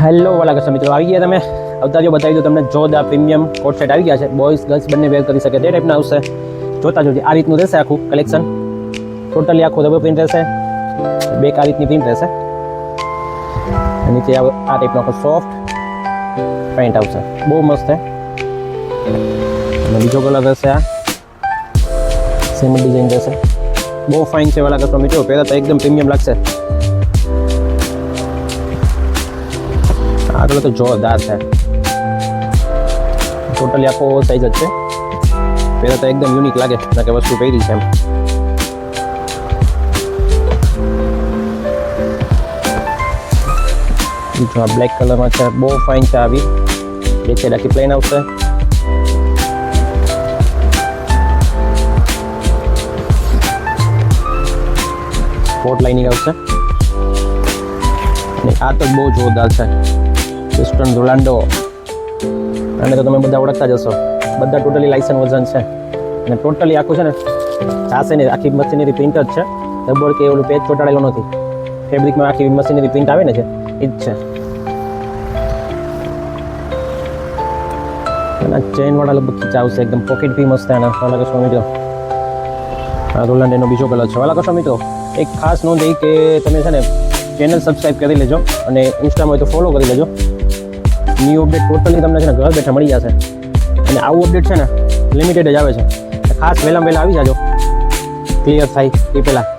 Hello વાલા customer મિત્રો, આવી ગયા તમે અવતારીઓ બતાવી દો તમને. જોરદાર પ્રીમિયમ કોટ સેટ આવી ગયા છે. બોયઝ ગર્લ્સ બંને વેર કરી શકે તે ટાઈપના આવશે. જોતા જોજો આ રીતનું રહેશે આખું કલેક્શન. ટોટલી આખું ડબલ પ્રિન્ટ રહેશે. બેક આ રીતની પ્રિન્ટ રહેશે. નીચે આ ટાઈપનો આખો સોફ્ટ પેન્ટ આવશે. બહુ મસ્ત છે. અને બીજો કલર રહેશે આ સેમ ડિઝાઇન રહેશે. બહુ ફાઇન છે વાલા કસ્ટમર મિત્રો. પહેલાં તો એકદમ પ્રીમિયમ લાગશે. આગળ તો જોરદાર છે. ટોટલી આખો સાઈઝ જ છે. પહેલાં તો એકદમ યુનિક લાગે કે વસ્તુ પહેરી છે એમ. જો આ બ્લેક કલરમાં છે. બહુ ફાઇન છે. આવી એક સાઈડ આખી પ્લેન આવશે. કોટ લાઇનિંગ આવશે. અને આ તો બહુ જોરદાર છે. વેસ્ટર્ન રોલાન્ડો. અને તો તમે બધા ઓળખતા જ હશો. બધા ટોટલી લાઇસન્સ વર્ઝન છે. અને ટોટલી આખું છે ને ચાસેની આખી મશીનરી પ્રિન્ટ જ છે. રબર કે ઓલું પેચ ચોંટાડેલો નથી. ફેબ્રિકમાં આખી મશીનરી પ્રિન્ટ આવે ને છે એ જ છે. અને ચેનવાળા લગભગ ખીચા આવશે. એકદમ પોકેટ બી મસ્ત એના. વાલા કસ્ટમર મિત્રો, આ રોલાન્ડોનો બીજો કલર છે. વાલા કસ્ટમર મિત્રો, એક ખાસ નોંધ એ કે તમે છે ને ચેનલ સબસ્ક્રાઈબ કરી લેજો અને ઇન્સ્ટામાં હોય તો ફોલો કરી લેજો. ન્યૂ અપડેટ ટોટલી તમને છે ને ઘર બેઠા મળી જશે. અને આવું અપડેટ છે ને લિમિટેડ જ આવે છે. ખાસ વહેલામાં વહેલા આવી જાજો, ક્લિયર થાય એ પહેલાં.